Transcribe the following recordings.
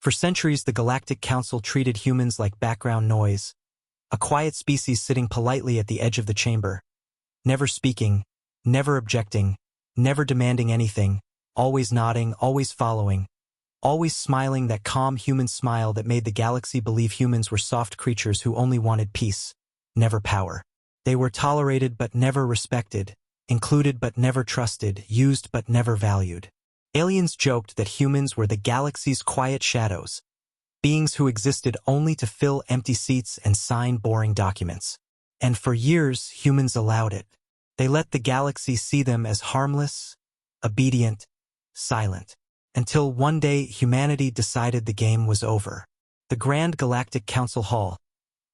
For centuries, the Galactic Council treated humans like background noise, a quiet species sitting politely at the edge of the chamber, never speaking, never objecting, never demanding anything, always nodding, always following, always smiling that calm human smile that made the galaxy believe humans were soft creatures who only wanted peace, never power. They were tolerated but never respected, included but never trusted, used but never valued. Aliens joked that humans were the galaxy's quiet shadows, beings who existed only to fill empty seats and sign boring documents. And for years, humans allowed it. They let the galaxy see them as harmless, obedient, silent. Until one day, humanity decided the game was over. The Grand Galactic Council Hall,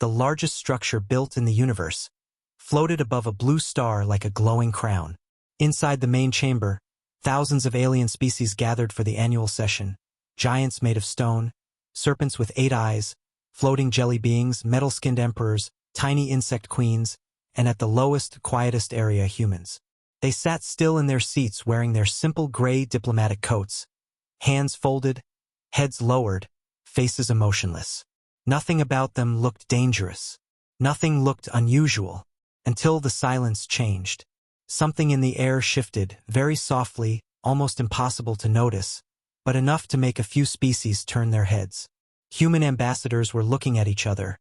the largest structure built in the universe, floated above a blue star like a glowing crown. Inside the main chamber, thousands of alien species gathered for the annual session. Giants made of stone, serpents with 8 eyes, floating jelly beings, metal-skinned emperors, tiny insect queens, and at the lowest, quietest area, humans. They sat still in their seats wearing their simple gray diplomatic coats, hands folded, heads lowered, faces emotionless. Nothing about them looked dangerous. Nothing looked unusual, until the silence changed. Something in the air shifted, very softly, almost impossible to notice, but enough to make a few species turn their heads. Human ambassadors were looking at each other,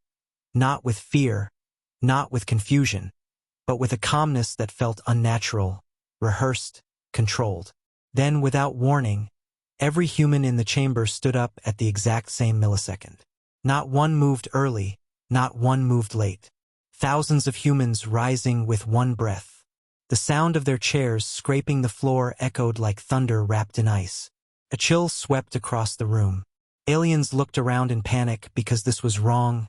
not with fear, not with confusion, but with a calmness that felt unnatural, rehearsed, controlled. Then, without warning, every human in the chamber stood up at the exact same millisecond. Not one moved early, not one moved late. Thousands of humans rising with one breath. The sound of their chairs scraping the floor echoed like thunder wrapped in ice. A chill swept across the room. Aliens looked around in panic because this was wrong,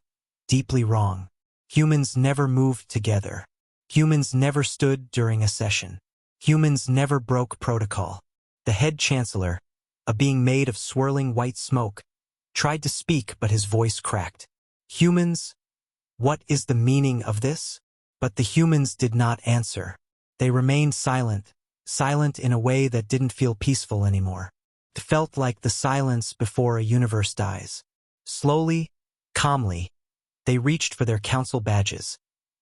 deeply wrong. Humans never moved together. Humans never stood during a session. Humans never broke protocol. The head chancellor, a being made of swirling white smoke, tried to speak but his voice cracked. Humans, what is the meaning of this? But the humans did not answer. They remained silent, silent in a way that didn't feel peaceful anymore. It felt like the silence before a universe dies. Slowly, calmly, they reached for their council badges,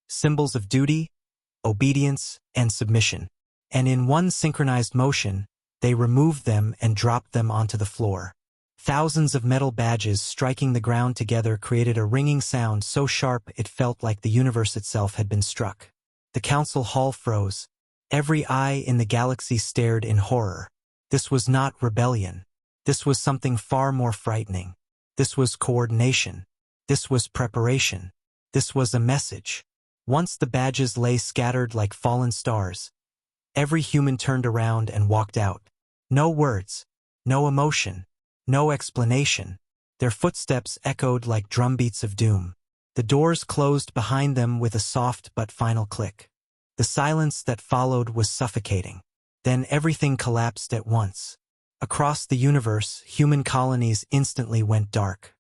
symbols of duty, obedience, and submission. And in one synchronized motion, they removed them and dropped them onto the floor. Thousands of metal badges striking the ground together created a ringing sound so sharp it felt like the universe itself had been struck. The council hall froze. Every eye in the galaxy stared in horror. This was not rebellion. This was something far more frightening. This was coordination. This was preparation. This was a message. Once the badges lay scattered like fallen stars, every human turned around and walked out. No words, no emotion, no explanation. Their footsteps echoed like drumbeats of doom. The doors closed behind them with a soft but final click. The silence that followed was suffocating. Then everything collapsed at once. Across the universe, human colonies instantly went dark.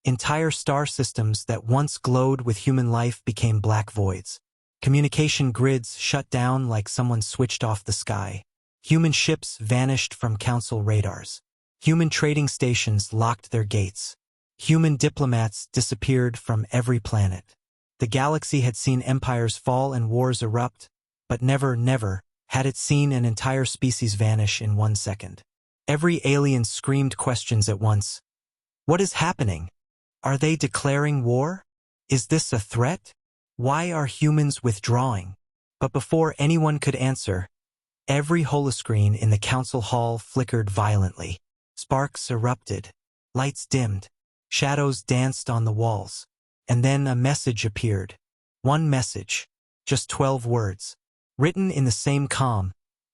Entire star systems that once glowed with human life became black voids. Communication grids shut down like someone switched off the sky. Human ships vanished from council radars. Human trading stations locked their gates. Human diplomats disappeared from every planet. The galaxy had seen empires fall and wars erupt, but never had it seen an entire species vanish in 1 second. Every alien screamed questions at once. What is happening? Are they declaring war? Is this a threat? Why are humans withdrawing? But before anyone could answer, every holoscreen in the council hall flickered violently. Sparks erupted. Lights dimmed. Shadows danced on the walls. And then a message appeared. One message. Just 12 words. Written in the same calm,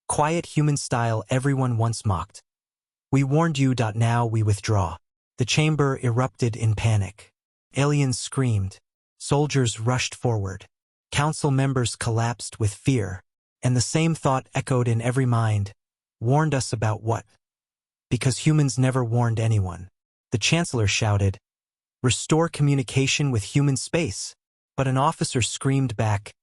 quiet human style everyone once mocked. We warned you. Now we withdraw. The chamber erupted in panic. Aliens screamed. Soldiers rushed forward. Council members collapsed with fear. And the same thought echoed in every mind. Warned us about what? Because humans never warned anyone. The chancellor shouted, "Restore communication with human space." But an officer screamed back,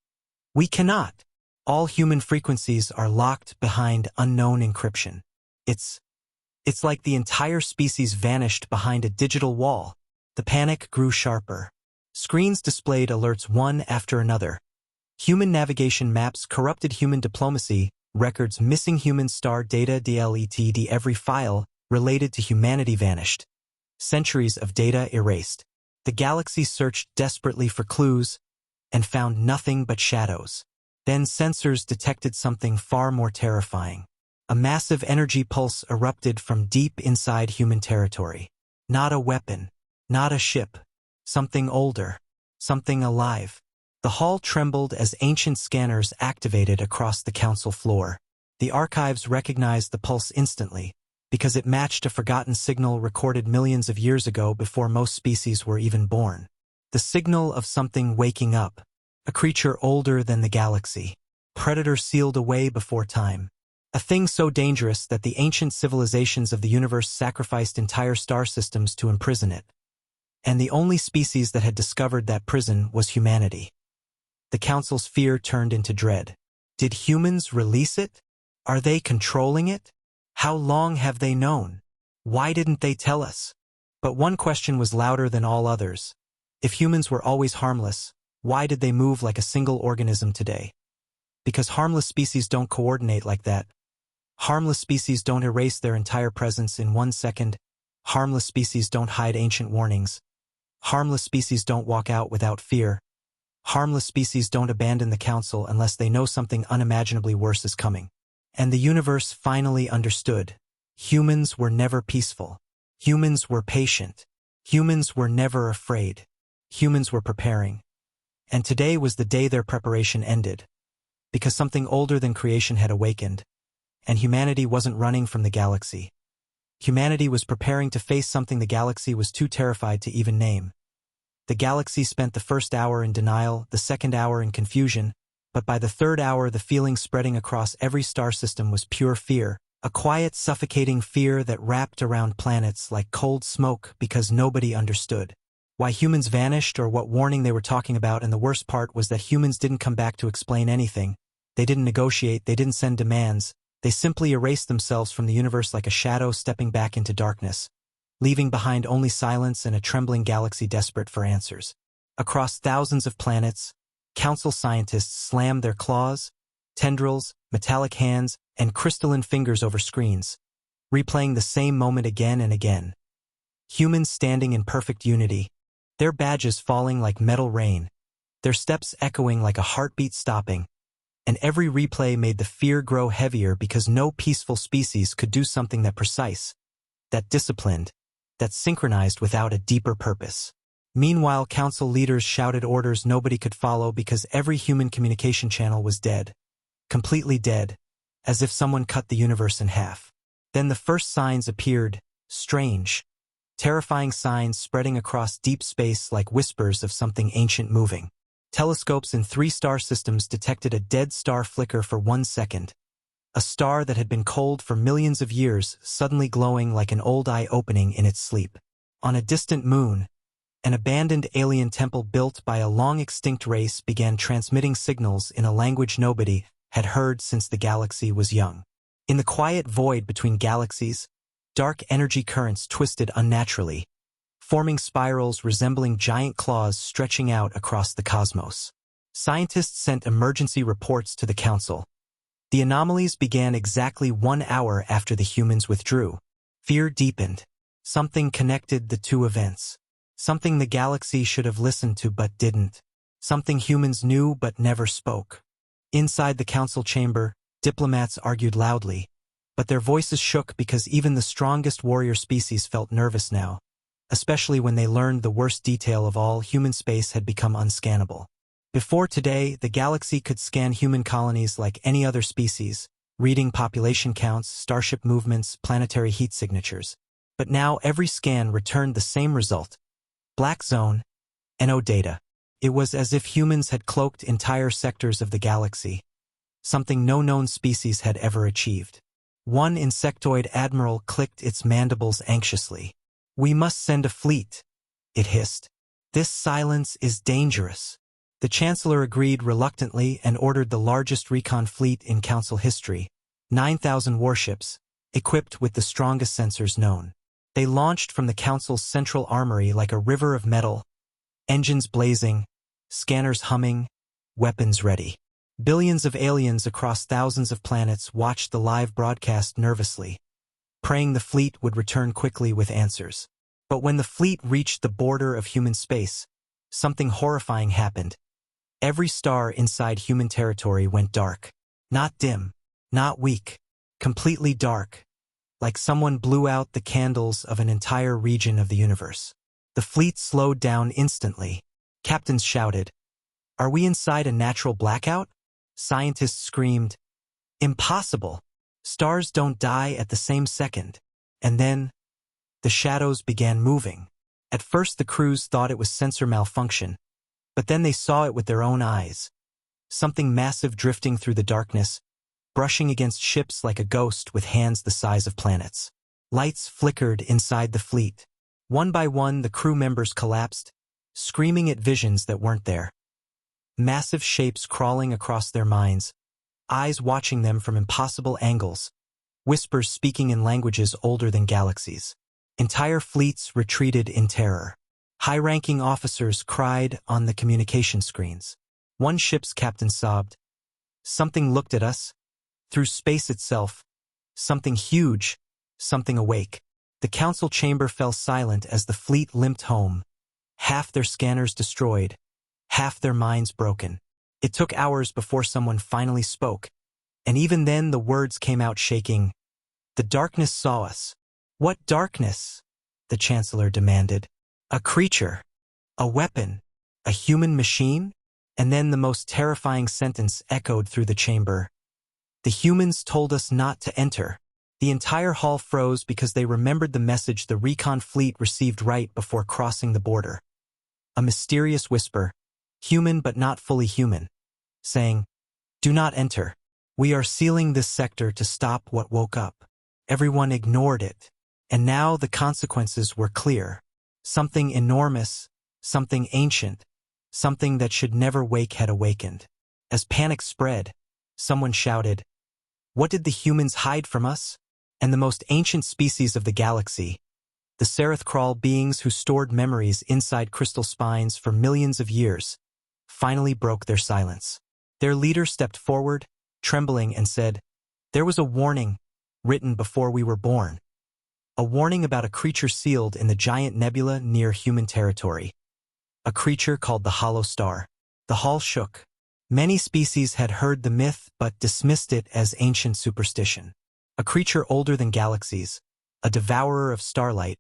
"We cannot. All human frequencies are locked behind unknown encryption. It's It's like the entire species vanished behind a digital wall. The panic grew sharper. Screens displayed alerts one after another. Human navigation maps corrupted human diplomacy, records missing human star data deleted, every file related to humanity vanished. Centuries of data erased. The galaxy searched desperately for clues and found nothing but shadows. Then sensors detected something far more terrifying. A massive energy pulse erupted from deep inside human territory. Not a weapon, not a ship, something older, something alive. The hall trembled as ancient scanners activated across the council floor. The archives recognized the pulse instantly, because it matched a forgotten signal recorded millions of years ago before most species were even born. The signal of something waking up, a creature older than the galaxy, predator sealed away before time. A thing so dangerous that the ancient civilizations of the universe sacrificed entire star systems to imprison it. And the only species that had discovered that prison was humanity. The Council's fear turned into dread. Did humans release it? Are they controlling it? How long have they known? Why didn't they tell us? But one question was louder than all others. If humans were always harmless, why did they move like a single organism today? Because harmless species don't coordinate like that. Harmless species don't erase their entire presence in 1 second. Harmless species don't hide ancient warnings. Harmless species don't walk out without fear. Harmless species don't abandon the Council unless they know something unimaginably worse is coming. And the universe finally understood. Humans were never peaceful. Humans were patient. Humans were never afraid. Humans were preparing. And today was the day their preparation ended. Because something older than creation had awakened. And humanity wasn't running from the galaxy. Humanity was preparing to face something the galaxy was too terrified to even name. The galaxy spent the first hour in denial, the second hour in confusion, but by the third hour the feeling spreading across every star system was pure fear, a quiet, suffocating fear that wrapped around planets like cold smoke because nobody understood why humans vanished or what warning they were talking about, and the worst part was that humans didn't come back to explain anything. They didn't negotiate, they didn't send demands. They simply erased themselves from the universe like a shadow stepping back into darkness, leaving behind only silence and a trembling galaxy desperate for answers. Across thousands of planets, Council scientists slammed their claws, tendrils, metallic hands, and crystalline fingers over screens, replaying the same moment again and again. Humans standing in perfect unity, their badges falling like metal rain, their steps echoing like a heartbeat stopping, and every replay made the fear grow heavier because no peaceful species could do something that precise, that disciplined, that synchronized without a deeper purpose. Meanwhile, Council leaders shouted orders nobody could follow because every human communication channel was dead. Completely dead, as if someone cut the universe in half. Then the first signs appeared, strange, terrifying signs spreading across deep space like whispers of something ancient moving. Telescopes in 3 star systems detected a dead star flicker for 1 second. A star that had been cold for millions of years suddenly glowing like an old eye opening in its sleep. On a distant moon, an abandoned alien temple built by a long-extinct race began transmitting signals in a language nobody had heard since the galaxy was young. In the quiet void between galaxies, dark energy currents twisted unnaturally, forming spirals resembling giant claws stretching out across the cosmos. Scientists sent emergency reports to the Council. The anomalies began exactly 1 hour after the humans withdrew. Fear deepened. Something connected the two events. Something the galaxy should have listened to but didn't. Something humans knew but never spoke. Inside the Council chamber, diplomats argued loudly, but their voices shook because even the strongest warrior species felt nervous now. Especially when they learned the worst detail of all, human space had become unscannable. Before today, the galaxy could scan human colonies like any other species, reading population counts, starship movements, planetary heat signatures. But now every scan returned the same result. Black zone, NO data. It was as if humans had cloaked entire sectors of the galaxy, something no known species had ever achieved. One insectoid admiral clicked its mandibles anxiously. "We must send a fleet," it hissed. "This silence is dangerous." The Chancellor agreed reluctantly and ordered the largest recon fleet in Council history, 9,000 warships, equipped with the strongest sensors known. They launched from the Council's central armory like a river of metal, engines blazing, scanners humming, weapons ready. Billions of aliens across thousands of planets watched the live broadcast nervously, praying the fleet would return quickly with answers. But when the fleet reached the border of human space, something horrifying happened. Every star inside human territory went dark. Not dim, not weak, completely dark, like someone blew out the candles of an entire region of the universe. The fleet slowed down instantly. Captains shouted, "Are we inside a natural blackout?" Scientists screamed, "Impossible! Stars don't die at the same second." And then, the shadows began moving. At first the crews thought it was sensor malfunction, but then they saw it with their own eyes. Something massive drifting through the darkness, brushing against ships like a ghost with hands the size of planets. Lights flickered inside the fleet. One by one the crew members collapsed, screaming at visions that weren't there. Massive shapes crawling across their minds, eyes watching them from impossible angles, whispers speaking in languages older than galaxies. Entire fleets retreated in terror. High-ranking officers cried on the communication screens. One ship's captain sobbed, "Something looked at us. Through space itself. Something huge, something awake." The council chamber fell silent as the fleet limped home, half their scanners destroyed, half their minds broken. It took hours before someone finally spoke, and even then the words came out shaking. "The darkness saw us." "What darkness?" the Chancellor demanded. "A creature, a weapon, a human machine?" And then the most terrifying sentence echoed through the chamber. "The humans told us not to enter." The entire hall froze because they remembered the message the recon fleet received right before crossing the border. A mysterious whisper, human but not fully human, saying, "Do not enter. We are sealing this sector to stop what woke up." Everyone ignored it, and now the consequences were clear. Something enormous, something ancient, something that should never wake had awakened. As panic spread, someone shouted, "What did the humans hide from us?" And the most ancient species of the galaxy, the Seraph-Crawl beings who stored memories inside crystal spines for millions of years, finally broke their silence. Their leader stepped forward, trembling, and said, "There was a warning written before we were born. A warning about a creature sealed in the giant nebula near human territory. A creature called the Hollow Star." The hall shook. Many species had heard the myth but dismissed it as ancient superstition. A creature older than galaxies, a devourer of starlight,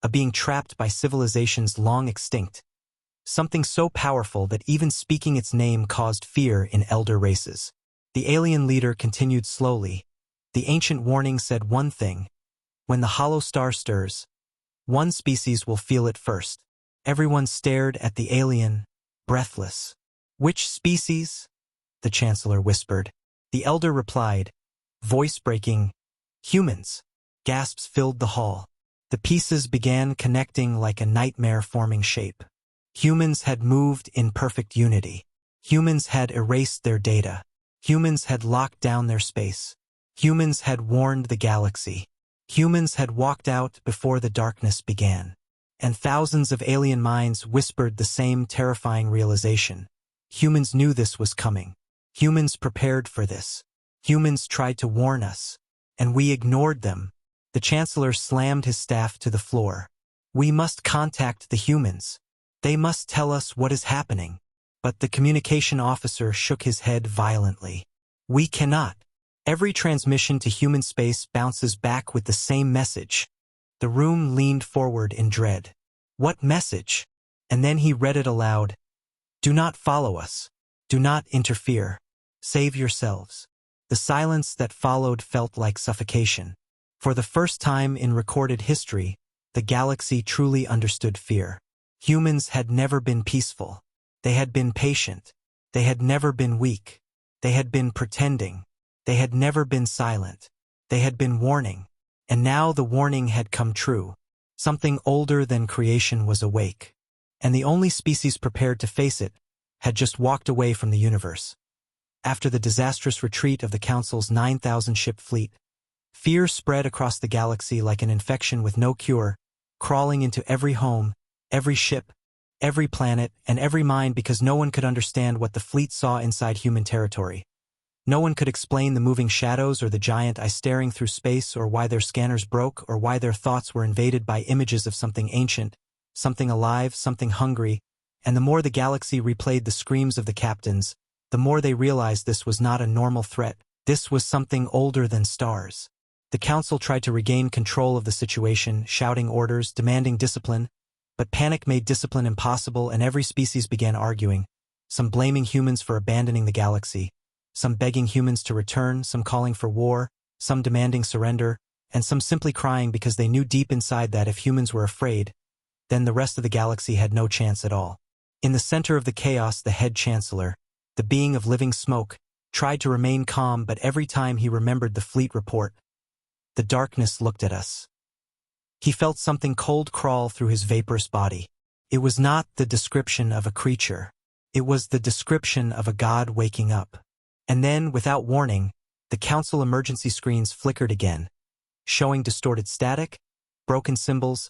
a being trapped by civilizations long extinct. Something so powerful that even speaking its name caused fear in elder races. The alien leader continued slowly. The ancient warning said one thing: when the hollow star stirs, one species will feel it first. Everyone stared at the alien, breathless. "Which species?" the Chancellor whispered. The elder replied, voice breaking, "Humans." Gasps filled the hall. The pieces began connecting like a nightmare-forming shape. Humans had moved in perfect unity. Humans had erased their data. Humans had locked down their space. Humans had warned the galaxy. Humans had walked out before the darkness began. And thousands of alien minds whispered the same terrifying realization. Humans knew this was coming. Humans prepared for this. Humans tried to warn us, and we ignored them. The Chancellor slammed his staff to the floor. "We must contact the humans. They must tell us what is happening." But the communication officer shook his head violently. "We cannot. Every transmission to human space bounces back with the same message." The room leaned forward in dread. "What message?" And then he read it aloud. "Do not follow us. Do not interfere. Save yourselves." The silence that followed felt like suffocation. For the first time in recorded history, the galaxy truly understood fear. Humans had never been peaceful. They had been patient. They had never been weak. They had been pretending. They had never been silent. They had been warning. And now the warning had come true. Something older than creation was awake. And the only species prepared to face it had just walked away from the universe. After the disastrous retreat of the Council's 9,000-ship fleet, Fear spread across the galaxy like an infection with no cure, crawling into every home, every ship, every planet, and every mind because no one could understand what the fleet saw inside human territory. No one could explain the moving shadows or the giant eye staring through space or why their scanners broke or why their thoughts were invaded by images of something ancient, something alive, something hungry, and the more the galaxy replayed the screams of the captains, the more they realized this was not a normal threat. This was something older than stars. The council tried to regain control of the situation, shouting orders, demanding discipline, but panic made discipline impossible and every species began arguing, some blaming humans for abandoning the galaxy, some begging humans to return, some calling for war, some demanding surrender, and some simply crying because they knew deep inside that if humans were afraid, then the rest of the galaxy had no chance at all. In the center of the chaos, the head chancellor, the being of living smoke, tried to remain calm, but every time he remembered the fleet report, the darkness looked at us. He felt something cold crawl through his vaporous body. It was not the description of a creature. It was the description of a god waking up. And then, without warning, the council emergency screens flickered again, showing distorted static, broken symbols,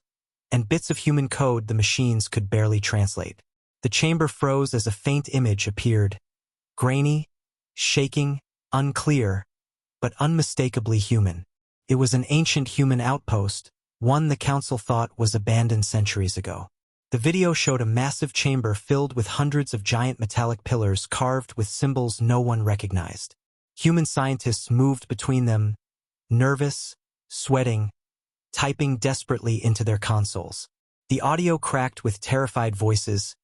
and bits of human code the machines could barely translate. The chamber froze as a faint image appeared, grainy, shaking, unclear, but unmistakably human. It was an ancient human outpost, one the council thought was abandoned centuries ago. The video showed a massive chamber filled with hundreds of giant metallic pillars carved with symbols no one recognized. Human scientists moved between them, nervous, sweating, typing desperately into their consoles. The audio cracked with terrified voices.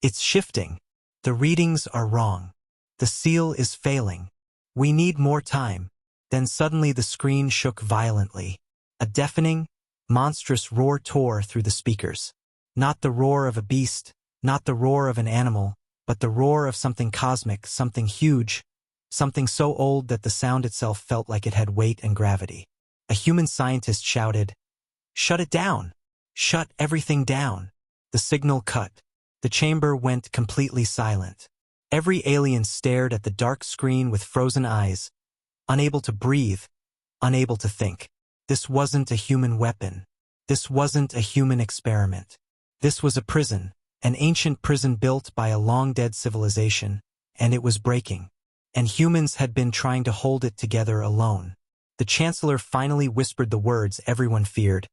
"It's shifting. The readings are wrong. The seal is failing. We need more time." Then suddenly the screen shook violently. A deafening, monstrous roar tore through the speakers. Not the roar of a beast, not the roar of an animal, but the roar of something cosmic, something huge, something so old that the sound itself felt like it had weight and gravity. A human scientist shouted, "Shut it down! Shut everything down!" The signal cut. The chamber went completely silent. Every alien stared at the dark screen with frozen eyes, unable to breathe, unable to think. This wasn't a human weapon. This wasn't a human experiment. This was a prison, an ancient prison built by a long-dead civilization, and it was breaking. And humans had been trying to hold it together alone. The Chancellor finally whispered the words everyone feared.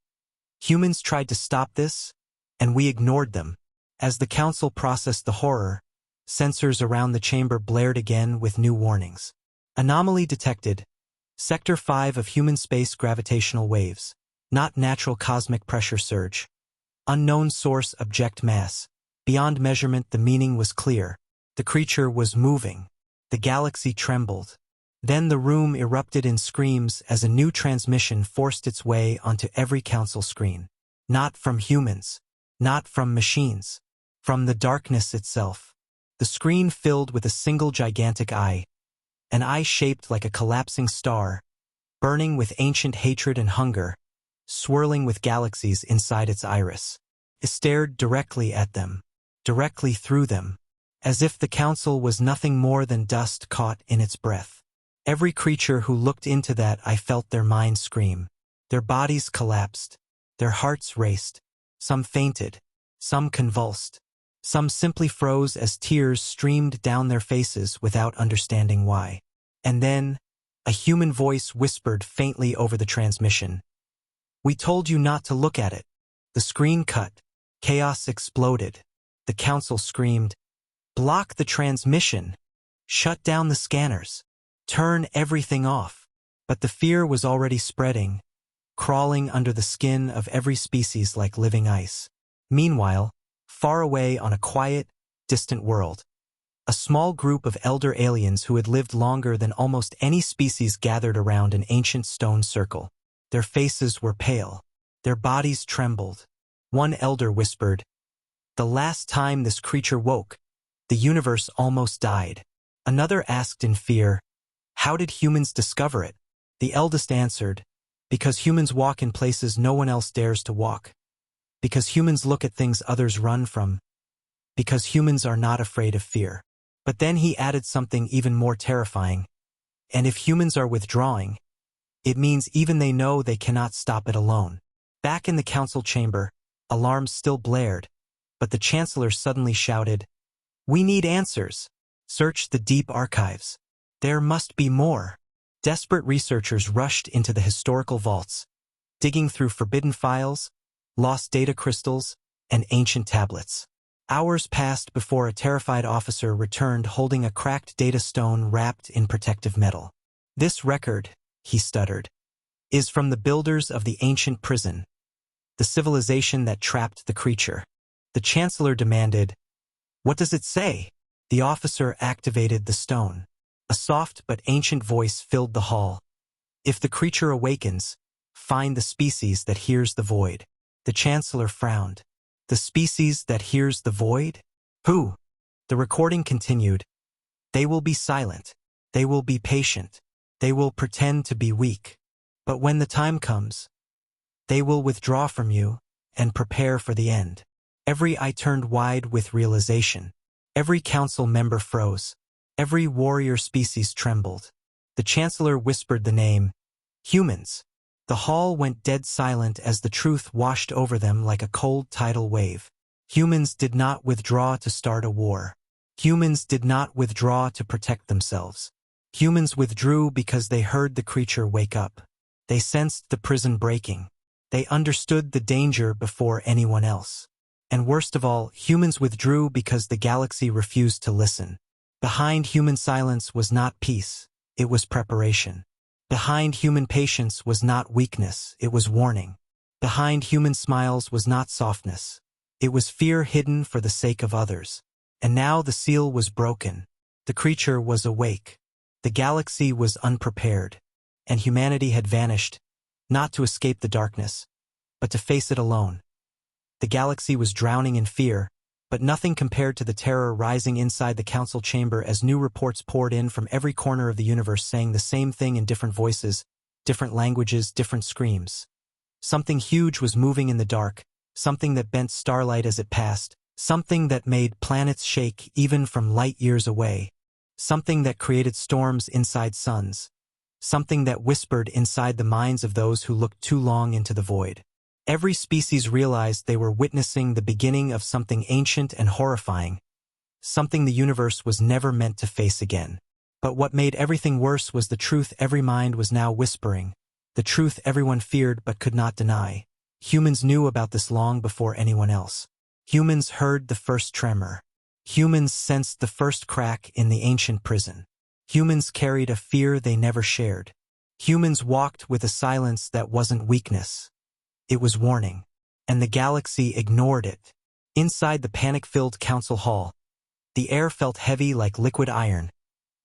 Humans tried to stop this, and we ignored them. As the Council processed the horror, sensors around the chamber blared again with new warnings. Anomaly detected. Sector 5 of human space gravitational waves. Not natural cosmic pressure surge. Unknown source object mass. Beyond measurement, the meaning was clear. The creature was moving. The galaxy trembled. Then the room erupted in screams as a new transmission forced its way onto every council screen. Not from humans. Not from machines. From the darkness itself. The screen filled with a single gigantic eye. An eye shaped like a collapsing star, burning with ancient hatred and hunger, swirling with galaxies inside its iris. It stared directly at them, directly through them, as if the council was nothing more than dust caught in its breath. Every creature who looked into that eye felt their minds scream. Their bodies collapsed, their hearts raced, some fainted, some convulsed, some simply froze as tears streamed down their faces without understanding why. And then, a human voice whispered faintly over the transmission. "We told you not to look at it." The screen cut. Chaos exploded. The council screamed, "Block the transmission! Shut down the scanners! Turn everything off!" But the fear was already spreading, crawling under the skin of every species like living ice. Meanwhile, far away on a quiet, distant world, a small group of elder aliens who had lived longer than almost any species gathered around an ancient stone circle. Their faces were pale. Their bodies trembled. One elder whispered, "The last time this creature woke, the universe almost died." Another asked in fear, "How did humans discover it?" The eldest answered, "Because humans walk in places no one else dares to walk. Because humans look at things others run from. Because humans are not afraid of fear." But then he added something even more terrifying. "And if humans are withdrawing, It means even they know they cannot stop it alone. Back in the council chamber, alarms still blared, but the chancellor suddenly shouted, "We need answers. Search the deep archives. There must be more." Desperate researchers rushed into the historical vaults, digging through forbidden files, lost data crystals, and ancient tablets. Hours passed before a terrified officer returned holding a cracked data stone wrapped in protective metal. "This record," he stuttered, "is from the builders of the ancient prison, the civilization that trapped the creature." The chancellor demanded, "What does it say?" The officer activated the stone. A soft but ancient voice filled the hall. "If the creature awakens, find the species that hears the void." The chancellor frowned. "The species that hears the void? Who?" The recording continued. "They will be silent. They will be patient. They will pretend to be weak. But when the time comes, they will withdraw from you and prepare for the end." Every eye turned wide with realization. Every council member froze. Every warrior species trembled. The chancellor whispered the name, "Humans." The hall went dead silent as the truth washed over them like a cold tidal wave. Humans did not withdraw to start a war. Humans did not withdraw to protect themselves. Humans withdrew because they heard the creature wake up. They sensed the prison breaking. They understood the danger before anyone else. And worst of all, humans withdrew because the galaxy refused to listen. Behind human silence was not peace, it was preparation. Behind human patience was not weakness, it was warning. Behind human smiles was not softness, it was fear hidden for the sake of others. And now the seal was broken. The creature was awake. The galaxy was unprepared. And humanity had vanished, not to escape the darkness, but to face it alone. The galaxy was drowning in fear, but nothing compared to the terror rising inside the council chamber as new reports poured in from every corner of the universe saying the same thing in different voices, different languages, different screams. Something huge was moving in the dark, something that bent starlight as it passed, something that made planets shake even from light years away, something that created storms inside suns, something that whispered inside the minds of those who looked too long into the void. Every species realized they were witnessing the beginning of something ancient and horrifying, something the universe was never meant to face again. But what made everything worse was the truth every mind was now whispering, the truth everyone feared but could not deny. Humans knew about this long before anyone else. Humans heard the first tremor. Humans sensed the first crack in the ancient prison. Humans carried a fear they never shared. Humans walked with a silence that wasn't weakness. It was warning, and the galaxy ignored it. Inside the panic-filled council hall, the air felt heavy like liquid iron,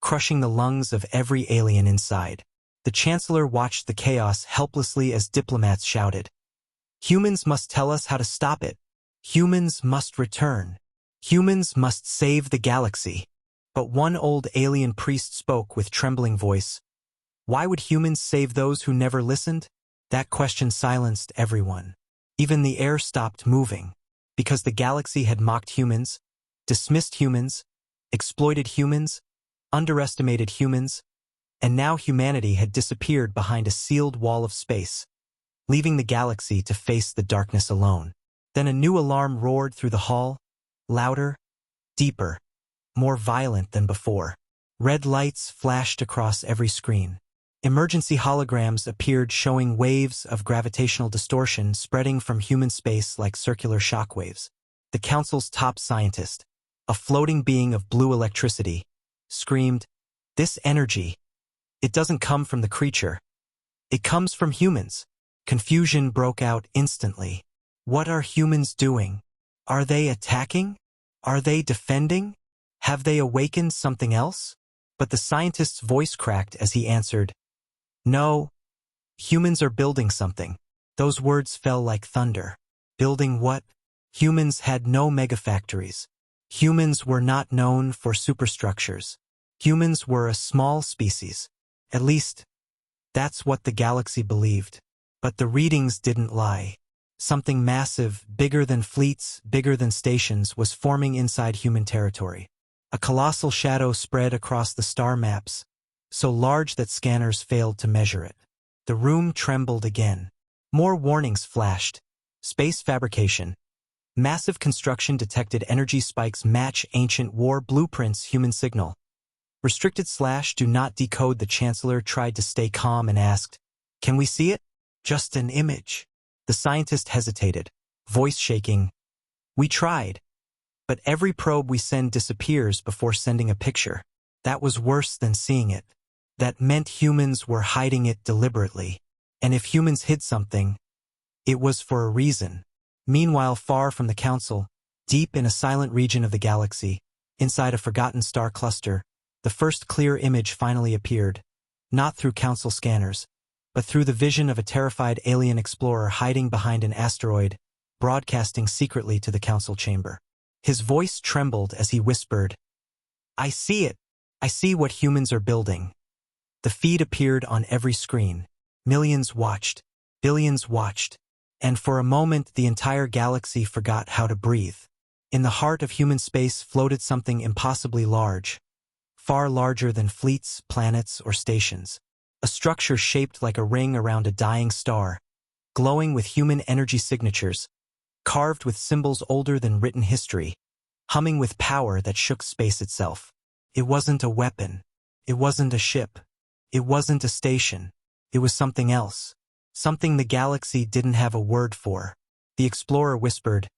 crushing the lungs of every alien inside. The chancellor watched the chaos helplessly as diplomats shouted, "Humans must tell us how to stop it. Humans must return. Humans must save the galaxy." But one old alien priest spoke with trembling voice. "Why would humans save those who never listened?" That question silenced everyone. Even the air stopped moving, because the galaxy had mocked humans, dismissed humans, exploited humans, underestimated humans, and now humanity had disappeared behind a sealed wall of space, leaving the galaxy to face the darkness alone. Then a new alarm roared through the hall, louder, deeper, more violent than before. Red lights flashed across every screen. Emergency holograms appeared showing waves of gravitational distortion spreading from human space like circular shockwaves. The council's top scientist, a floating being of blue electricity, screamed, "This energy, it doesn't come from the creature. It comes from humans." Confusion broke out instantly. What are humans doing? Are they attacking? Are they defending? Have they awakened something else? But the scientist's voice cracked as he answered, "No, humans are building something." Those words fell like thunder. Building what? Humans had no megafactories. Humans were not known for superstructures. Humans were a small species. At least, that's what the galaxy believed. But the readings didn't lie. Something massive, bigger than fleets, bigger than stations, was forming inside human territory. A colossal shadow spread across the star maps, so large that scanners failed to measure it. The room trembled again. More warnings flashed. Space fabrication. Massive construction detected energy spikes match ancient war blueprints human signal. Restricted/do not decode. The Chancellor tried to stay calm and asked, "Can we see it?" "Just an image." The scientist hesitated, voice shaking. "We tried. But every probe we send disappears before sending a picture." That was worse than seeing it. That meant humans were hiding it deliberately. And if humans hid something, it was for a reason. Meanwhile, far from the Council, deep in a silent region of the galaxy, inside a forgotten star cluster, the first clear image finally appeared, not through Council scanners, but through the vision of a terrified alien explorer hiding behind an asteroid, broadcasting secretly to the Council chamber. His voice trembled as he whispered, "I see it. I see what humans are building." The feed appeared on every screen. Millions watched, billions watched, and for a moment the entire galaxy forgot how to breathe. In the heart of human space floated something impossibly large, far larger than fleets, planets, or stations. A structure shaped like a ring around a dying star, glowing with human energy signatures, carved with symbols older than written history, humming with power that shook space itself. It wasn't a weapon. It wasn't a ship. It wasn't a station. It was something else. Something the galaxy didn't have a word for. The explorer whispered,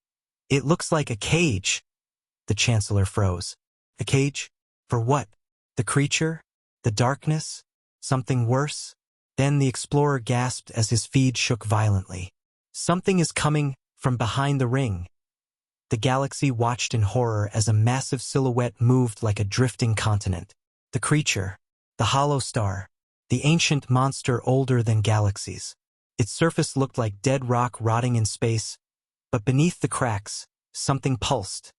"It looks like a cage." The Chancellor froze. A cage? For what? The creature? The darkness? Something worse? Then the explorer gasped as his feed shook violently. "Something is coming from behind the ring." The galaxy watched in horror as a massive silhouette moved like a drifting continent. The creature, the hollow star, the ancient monster older than galaxies. Its surface looked like dead rock rotting in space, but beneath the cracks, something pulsed,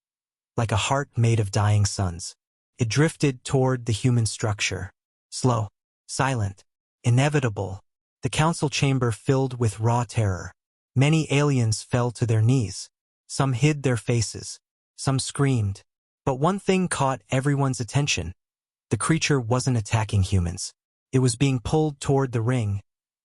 like a heart made of dying suns. It drifted toward the human structure. Slow, silent, inevitable. The Council chamber filled with raw terror. Many aliens fell to their knees. Some hid their faces. Some screamed. But one thing caught everyone's attention. The creature wasn't attacking humans. It was being pulled toward the ring,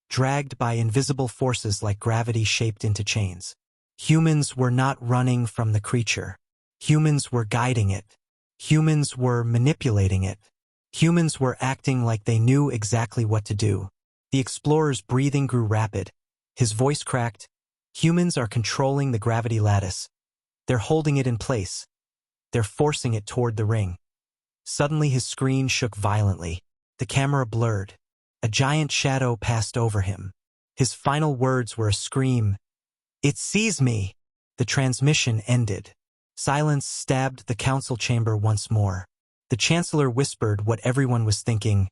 dragged by invisible forces like gravity shaped into chains. Humans were not running from the creature. Humans were guiding it. Humans were manipulating it. Humans were acting like they knew exactly what to do. The explorer's breathing grew rapid. His voice cracked. "Humans are controlling the gravity lattice. They're holding it in place. They're forcing it toward the ring." Suddenly his screen shook violently. The camera blurred. A giant shadow passed over him. His final words were a scream. "It sees me!" The transmission ended. Silence stabbed the Council chamber once more. The Chancellor whispered what everyone was thinking.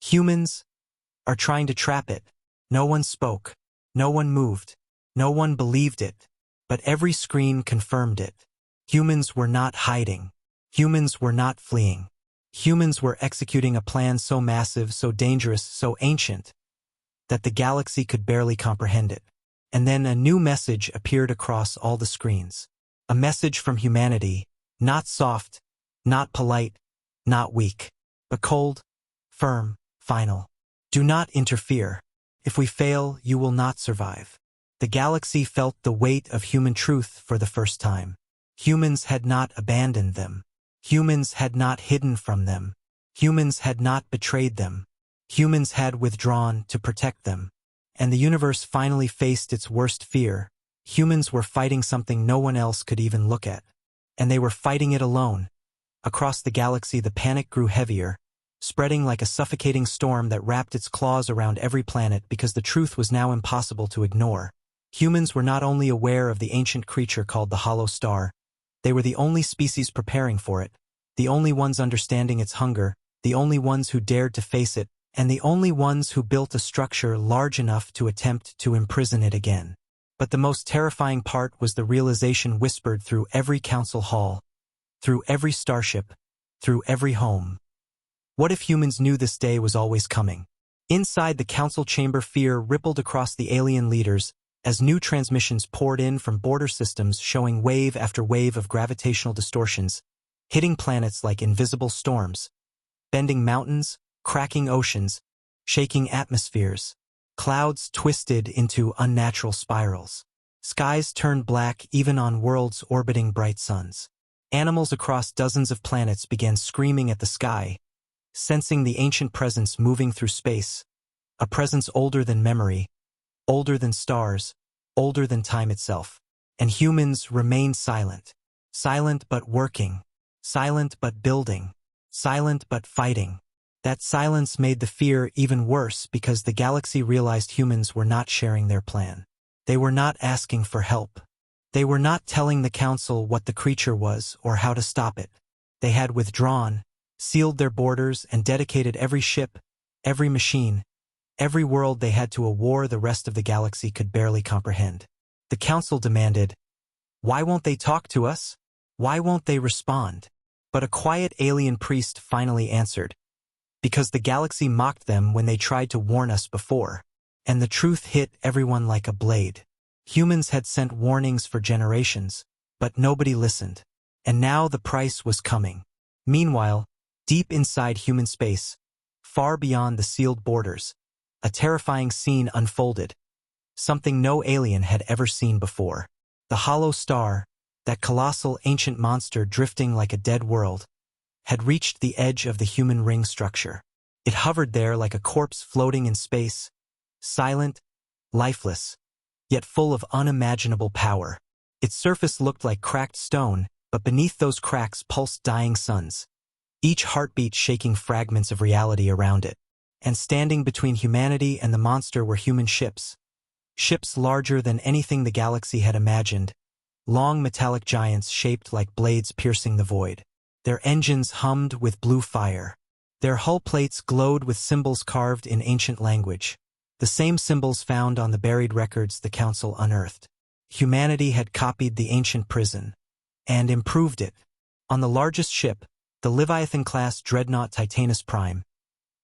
"Humans are trying to trap it." No one spoke. No one moved. No one believed it. But every screen confirmed it. Humans were not hiding. Humans were not fleeing. Humans were executing a plan so massive, so dangerous, so ancient, that the galaxy could barely comprehend it. And then a new message appeared across all the screens. A message from humanity, not soft, not polite, not weak, but cold, firm, final. "Do not interfere. If we fail, you will not survive." The galaxy felt the weight of human truth for the first time. Humans had not abandoned them. Humans had not hidden from them. Humans had not betrayed them. Humans had withdrawn to protect them. And the universe finally faced its worst fear. Humans were fighting something no one else could even look at. And they were fighting it alone. Across the galaxy the panic grew heavier, spreading like a suffocating storm that wrapped its claws around every planet because the truth was now impossible to ignore. Humans were not only aware of the ancient creature called the Hollow Star, they were the only species preparing for it, the only ones understanding its hunger, the only ones who dared to face it, and the only ones who built a structure large enough to attempt to imprison it again. But the most terrifying part was the realization whispered through every council hall, through every starship, through every home. What if humans knew this day was always coming? Inside the council chamber, fear rippled across the alien leaders as new transmissions poured in from border systems showing wave after wave of gravitational distortions, hitting planets like invisible storms, bending mountains, cracking oceans, shaking atmospheres. Clouds twisted into unnatural spirals. Skies turned black even on worlds orbiting bright suns. Animals across dozens of planets began screaming at the sky, sensing the ancient presence moving through space, a presence older than memory, older than stars, older than time itself. And humans remained silent. Silent but working. Silent but building. Silent but fighting. That silence made the fear even worse because the galaxy realized humans were not sharing their plan. They were not asking for help. They were not telling the council what the creature was or how to stop it. They had withdrawn, sealed their borders, and dedicated every ship, every machine, every world they had to a war the rest of the galaxy could barely comprehend. The council demanded, "Why won't they talk to us? Why won't they respond?" But a quiet alien priest finally answered, "Because the galaxy mocked them when they tried to warn us before." And the truth hit everyone like a blade. Humans had sent warnings for generations, but nobody listened. And now the price was coming. Meanwhile, deep inside human space, far beyond the sealed borders, a terrifying scene unfolded. Something no alien had ever seen before. The hollow star, that colossal ancient monster drifting like a dead world, had reached the edge of the human ring structure. It hovered there like a corpse floating in space, silent, lifeless, yet full of unimaginable power. Its surface looked like cracked stone, but beneath those cracks pulsed dying suns, each heartbeat shaking fragments of reality around it. And standing between humanity and the monster were human ships. Ships larger than anything the galaxy had imagined, long metallic giants shaped like blades piercing the void. Their engines hummed with blue fire. Their hull plates glowed with symbols carved in ancient language, the same symbols found on the buried records the Council unearthed. Humanity had copied the ancient prison and improved it. On the largest ship, the Leviathan-class dreadnought Titanus Prime,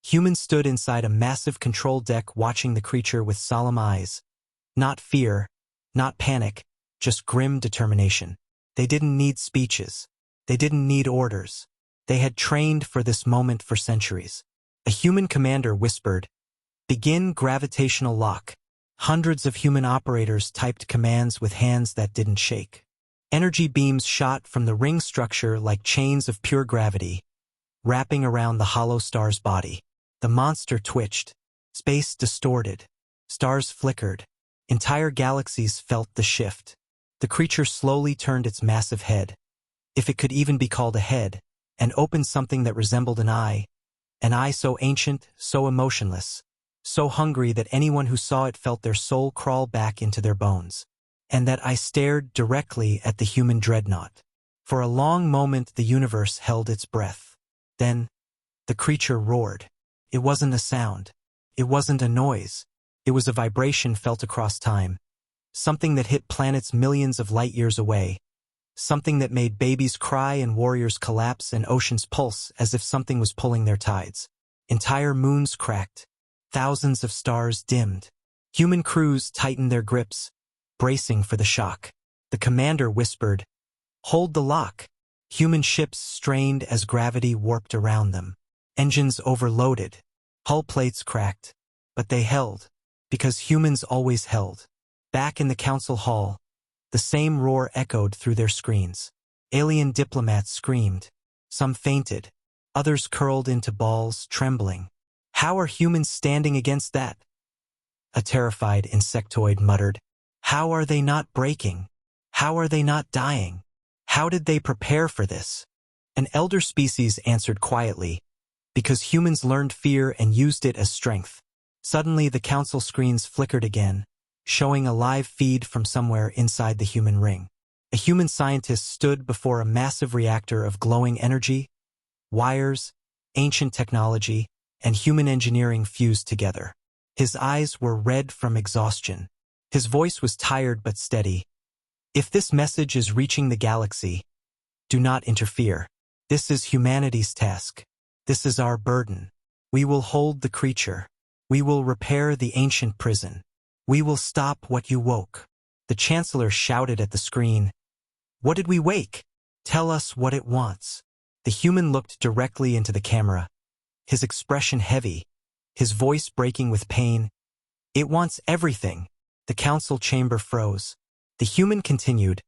humans stood inside a massive control deck watching the creature with solemn eyes. Not fear, not panic, just grim determination. They didn't need speeches. They didn't need orders. They had trained for this moment for centuries. A human commander whispered, "Begin gravitational lock." Hundreds of human operators typed commands with hands that didn't shake. Energy beams shot from the ring structure like chains of pure gravity, wrapping around the hollow star's body. The monster twitched. Space distorted. Stars flickered. Entire galaxies felt the shift. The creature slowly turned its massive head, if it could even be called a head, and opened something that resembled an eye so ancient, so emotionless, so hungry that anyone who saw it felt their soul crawl back into their bones. And that eye stared directly at the human dreadnought. For a long moment the universe held its breath. Then, the creature roared. It wasn't a sound. It wasn't a noise. It was a vibration felt across time. Something that hit planets millions of light years away. Something that made babies cry and warriors collapse and oceans pulse as if something was pulling their tides. Entire moons cracked. Thousands of stars dimmed. Human crews tightened their grips, bracing for the shock. The commander whispered, "Hold the lock." Human ships strained as gravity warped around them. Engines overloaded. Hull plates cracked. But they held, because humans always held. Back in the council hall, the same roar echoed through their screens. Alien diplomats screamed. Some fainted. Others curled into balls, trembling. "How are humans standing against that?" A terrified insectoid muttered. "How are they not breaking? How are they not dying? How did they prepare for this?" An elder species answered quietly, "Because humans learned fear and used it as strength." Suddenly the council screens flickered again, showing a live feed from somewhere inside the human ring. A human scientist stood before a massive reactor of glowing energy, wires, ancient technology, and human engineering fused together. His eyes were red from exhaustion. His voice was tired but steady. "If this message is reaching the galaxy, do not interfere. This is humanity's task. This is our burden. We will hold the creature. We will repair the ancient prison. We will stop what you woke." The Chancellor shouted at the screen, "What did we wake? Tell us what it wants." The human looked directly into the camera, his expression heavy, his voice breaking with pain. It wants everything. The council chamber froze. The human continued.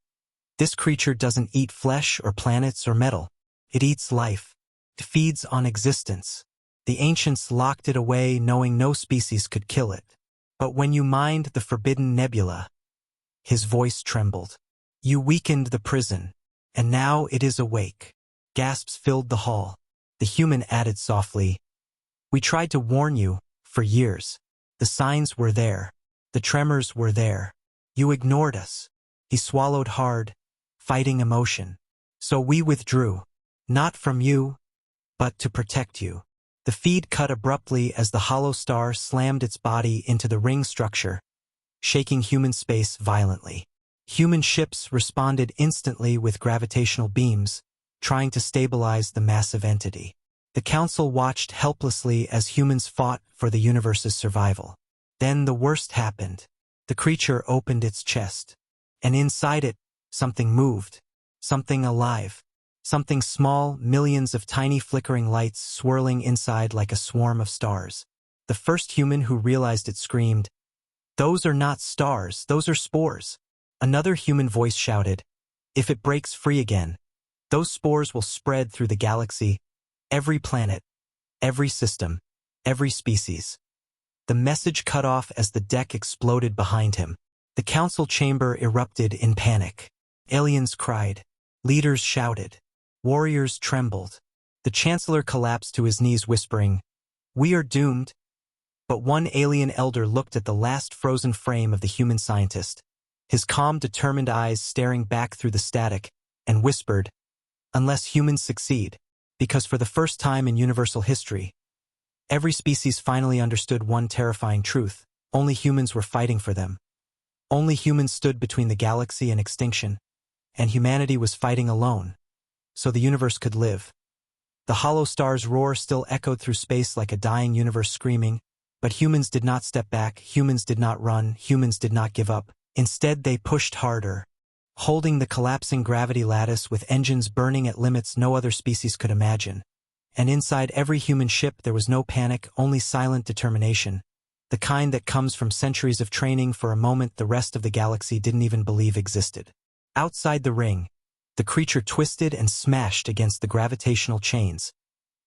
This creature doesn't eat flesh or planets or metal. It eats life. It feeds on existence. The ancients locked it away knowing no species could kill it. But when you mined the forbidden nebula, his voice trembled. You weakened the prison, and now it is awake. Gasps filled the hall. The human added softly, we tried to warn you for years. The signs were there. The tremors were there. You ignored us. He swallowed hard, fighting emotion. So we withdrew. Not from you, but to protect you. The feed cut abruptly as the hollow star slammed its body into the ring structure, shaking human space violently. Human ships responded instantly with gravitational beams, trying to stabilize the massive entity. The council watched helplessly as humans fought for the universe's survival. Then the worst happened. The creature opened its chest, and inside it, something moved. Something alive. Something small, millions of tiny flickering lights swirling inside like a swarm of stars. The first human who realized it screamed, "Those are not stars, those are spores." Another human voice shouted, "If it breaks free again, those spores will spread through the galaxy, every planet, every system, every species." The message cut off as the deck exploded behind him. The council chamber erupted in panic. Aliens cried. Leaders shouted. Warriors trembled. The chancellor collapsed to his knees whispering, "We are doomed." But one alien elder looked at the last frozen frame of the human scientist, his calm, determined eyes staring back through the static, and whispered, "Unless humans succeed." Because for the first time in universal history, every species finally understood one terrifying truth. Only humans were fighting for them. Only humans stood between the galaxy and extinction, and humanity was fighting alone, so the universe could live. The hollow star's roar still echoed through space like a dying universe screaming, but humans did not step back, humans did not run, humans did not give up. Instead, they pushed harder, holding the collapsing gravity lattice with engines burning at limits no other species could imagine. And inside every human ship there was no panic, only silent determination, the kind that comes from centuries of training for a moment the rest of the galaxy didn't even believe existed. Outside the ring, the creature twisted and smashed against the gravitational chains,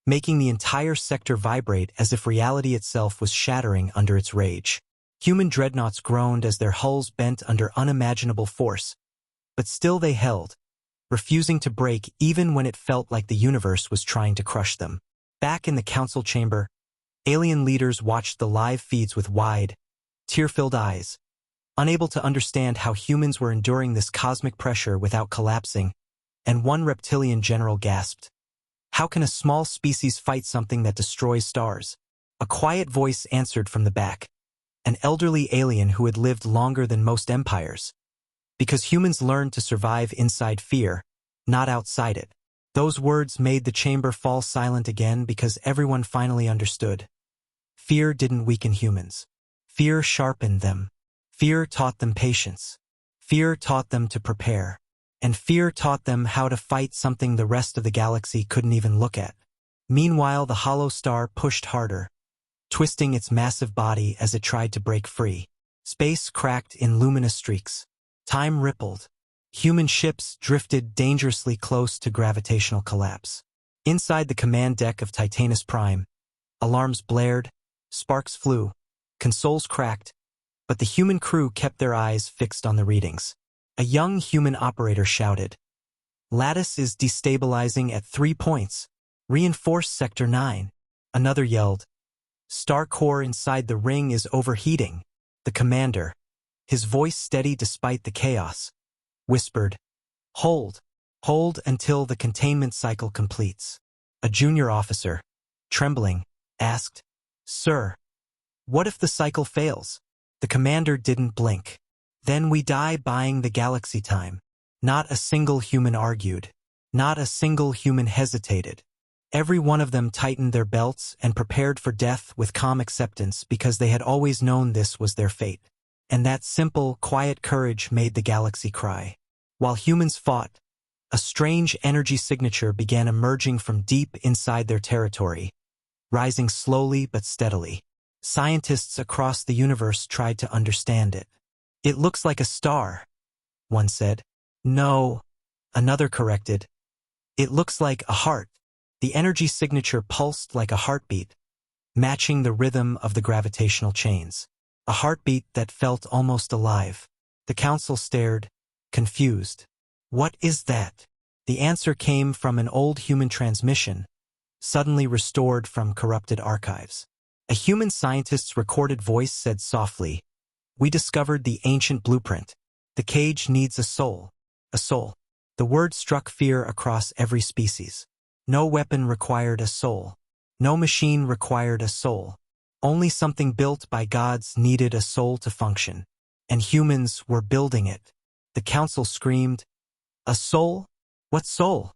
making the entire sector vibrate as if reality itself was shattering under its rage. Human dreadnoughts groaned as their hulls bent under unimaginable force, but still they held, refusing to break even when it felt like the universe was trying to crush them. Back in the council chamber, alien leaders watched the live feeds with wide, tear-filled eyes, unable to understand how humans were enduring this cosmic pressure without collapsing, and one reptilian general gasped, "How can a small species fight something that destroys stars?" A quiet voice answered from the back, an elderly alien who had lived longer than most empires. Because humans learned to survive inside fear, not outside it. Those words made the chamber fall silent again because everyone finally understood. Fear didn't weaken humans. Fear sharpened them. Fear taught them patience. Fear taught them to prepare. And fear taught them how to fight something the rest of the galaxy couldn't even look at. Meanwhile, the hollow star pushed harder, twisting its massive body as it tried to break free. Space cracked in luminous streaks. Time rippled. Human ships drifted dangerously close to gravitational collapse. Inside the command deck of Titanus Prime, alarms blared, sparks flew, consoles cracked, but the human crew kept their eyes fixed on the readings. A young human operator shouted, "Lattice is destabilizing at 3 points. Reinforce Sector 9. Another yelled, "Star core inside the ring is overheating." The commander, his voice steady despite the chaos, whispered, "Hold. Hold until the containment cycle completes." A junior officer, trembling, asked, "Sir, what if the cycle fails?" The commander didn't blink. "Then we die buying the galaxy time." Not a single human argued. Not a single human hesitated. Every one of them tightened their belts and prepared for death with calm acceptance because they had always known this was their fate. And that simple, quiet courage made the galaxy cry. While humans fought, a strange energy signature began emerging from deep inside their territory, rising slowly but steadily. Scientists across the universe tried to understand it. "It looks like a star," one said. "No," another corrected. "It looks like a heart." The energy signature pulsed like a heartbeat, matching the rhythm of the gravitational chains. A heartbeat that felt almost alive. The council stared, confused. "What is that?" The answer came from an old human transmission, suddenly restored from corrupted archives. A human scientist's recorded voice said softly, "We discovered the ancient blueprint. The cage needs a soul." A soul. The word struck fear across every species. No weapon required a soul. No machine required a soul. Only something built by gods needed a soul to function. And humans were building it. The council screamed, "A soul? What soul?"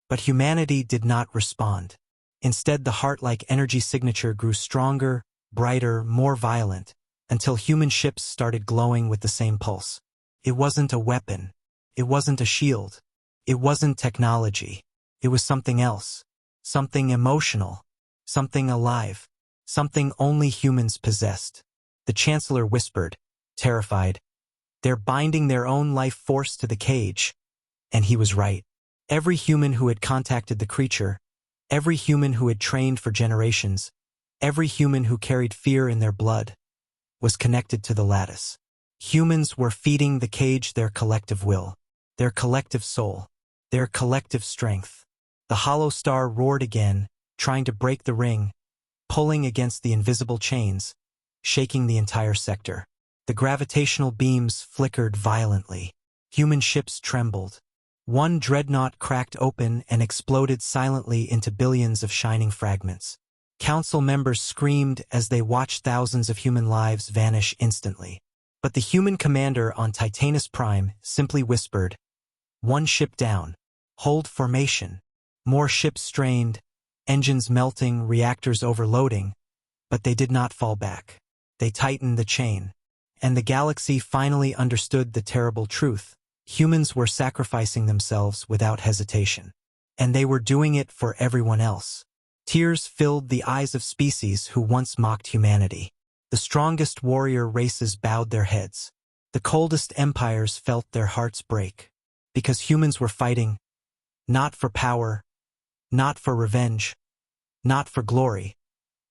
But humanity did not respond. Instead, the heart-like energy signature grew stronger, brighter, more violent, until human ships started glowing with the same pulse. It wasn't a weapon. It wasn't a shield. It wasn't technology. It was something else. Something emotional. Something alive. Something only humans possessed. The Chancellor whispered, terrified, "They're binding their own life force to the cage." And he was right. Every human who had contacted the creature, every human who had trained for generations, every human who carried fear in their blood, was connected to the lattice. Humans were feeding the cage their collective will, their collective soul, their collective strength. The hollow star roared again, trying to break the ring, pulling against the invisible chains, shaking the entire sector. The gravitational beams flickered violently. Human ships trembled. One dreadnought cracked open and exploded silently into billions of shining fragments. Council members screamed as they watched thousands of human lives vanish instantly. But the human commander on Titanus Prime simply whispered, "One ship down. Hold formation." More ships strained, engines melting, reactors overloading, but they did not fall back. They tightened the chain. And the galaxy finally understood the terrible truth. Humans were sacrificing themselves without hesitation. And they were doing it for everyone else. Tears filled the eyes of species who once mocked humanity. The strongest warrior races bowed their heads. The coldest empires felt their hearts break. Because humans were fighting, not for power, not for revenge, not for glory,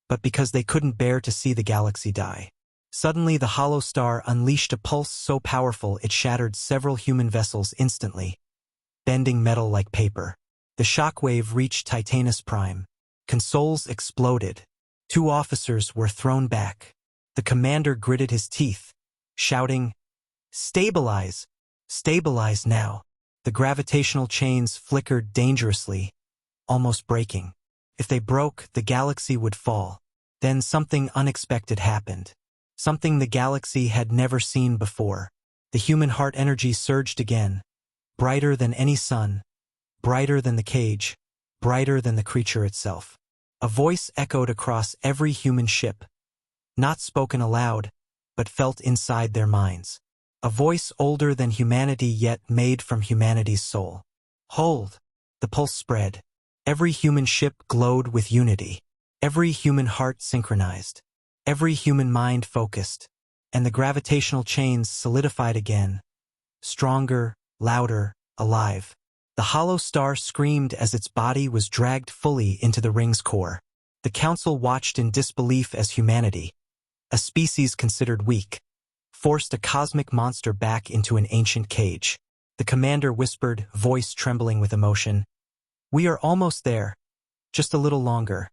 but because they couldn't bear to see the galaxy die. Suddenly the hollow star unleashed a pulse so powerful it shattered several human vessels instantly, bending metal like paper. The shockwave reached Titanus Prime. Consoles exploded. 2 officers were thrown back. The commander gritted his teeth, shouting, "Stabilize! Stabilize now!" The gravitational chains flickered dangerously, almost breaking. If they broke, the galaxy would fall. Then something unexpected happened. Something the galaxy had never seen before. The human heart energy surged again, brighter than any sun, brighter than the cage, brighter than the creature itself. A voice echoed across every human ship, not spoken aloud, but felt inside their minds. A voice older than humanity yet made from humanity's soul. "Hold!" The pulse spread. Every human ship glowed with unity. Every human heart synchronized. Every human mind focused, and the gravitational chains solidified again, stronger, louder, alive. The hollow star screamed as its body was dragged fully into the ring's core. The council watched in disbelief as humanity, a species considered weak, forced a cosmic monster back into an ancient cage. The commander whispered, voice trembling with emotion, "We are almost there, just a little longer."